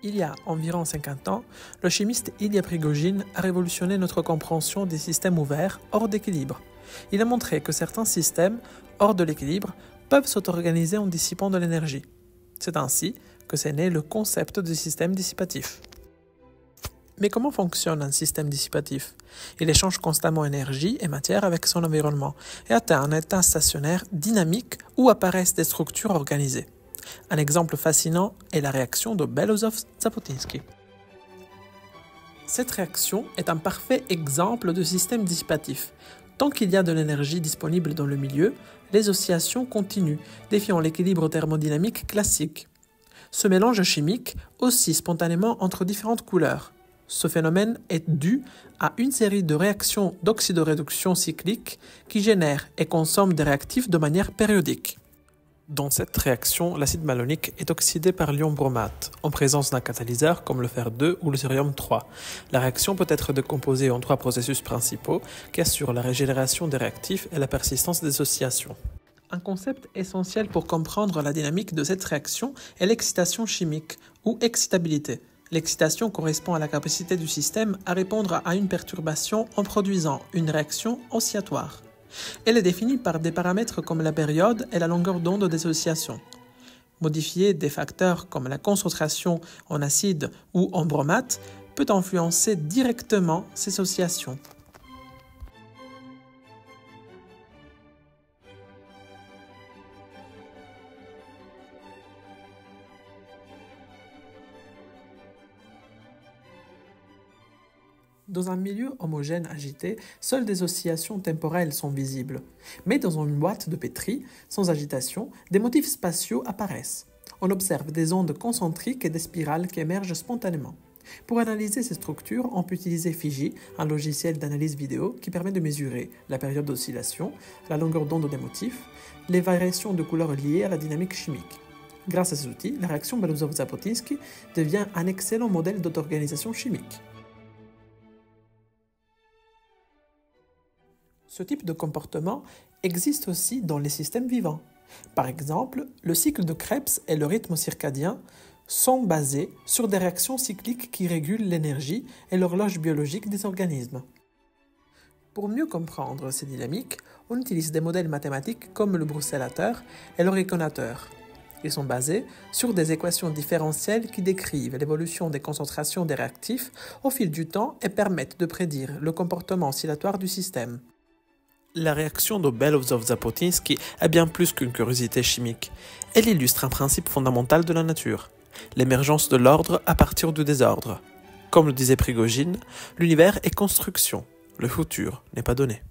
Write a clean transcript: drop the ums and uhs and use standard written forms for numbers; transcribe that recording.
Il y a environ 50 ans, le chimiste Ilya Prigogine a révolutionné notre compréhension des systèmes ouverts hors d'équilibre. Il a montré que certains systèmes, hors de l'équilibre, peuvent s'auto-organiser en dissipant de l'énergie. C'est ainsi que s'est né le concept de système dissipatif. Mais comment fonctionne un système dissipatif? Il échange constamment énergie et matière avec son environnement et atteint un état stationnaire dynamique où apparaissent des structures organisées. Un exemple fascinant est la réaction de Belousov-Zhabotinsky. Cette réaction est un parfait exemple de système dissipatif. Tant qu'il y a de l'énergie disponible dans le milieu, les oscillations continuent, défiant l'équilibre thermodynamique classique. Ce mélange chimique oscille spontanément entre différentes couleurs. Ce phénomène est dû à une série de réactions d'oxydoréduction cyclique qui génèrent et consomment des réactifs de manière périodique. Dans cette réaction, l'acide malonique est oxydé par l'ion bromate, en présence d'un catalyseur comme le fer 2 ou le cérium 3. La réaction peut être décomposée en 3 processus principaux qui assurent la régénération des réactifs et la persistance des oscillations. Un concept essentiel pour comprendre la dynamique de cette réaction est l'excitation chimique, ou excitabilité. L'excitation correspond à la capacité du système à répondre à une perturbation en produisant une réaction oscillatoire. Elle est définie par des paramètres comme la période et la longueur d'onde des oscillations. Modifier des facteurs comme la concentration en acide ou en bromate peut influencer directement ces oscillations. Dans un milieu homogène agité, seules des oscillations temporelles sont visibles. Mais dans une boîte de pétri, sans agitation, des motifs spatiaux apparaissent. On observe des ondes concentriques et des spirales qui émergent spontanément. Pour analyser ces structures, on peut utiliser Fiji, un logiciel d'analyse vidéo qui permet de mesurer la période d'oscillation, la longueur d'onde des motifs, les variations de couleurs liées à la dynamique chimique. Grâce à ces outils, la réaction Belousov-Zhabotinsky devient un excellent modèle d'auto-organisation chimique. Ce type de comportement existe aussi dans les systèmes vivants. Par exemple, le cycle de Krebs et le rythme circadien sont basés sur des réactions cycliques qui régulent l'énergie et l'horloge biologique des organismes. Pour mieux comprendre ces dynamiques, on utilise des modèles mathématiques comme le bruxellateur et le réconateur. Ils sont basés sur des équations différentielles qui décrivent l'évolution des concentrations des réactifs au fil du temps et permettent de prédire le comportement oscillatoire du système. La réaction de Belousov-Zhabotinsky est bien plus qu'une curiosité chimique. Elle illustre un principe fondamental de la nature, l'émergence de l'ordre à partir du désordre. Comme le disait Prigogine, l'univers est construction, le futur n'est pas donné.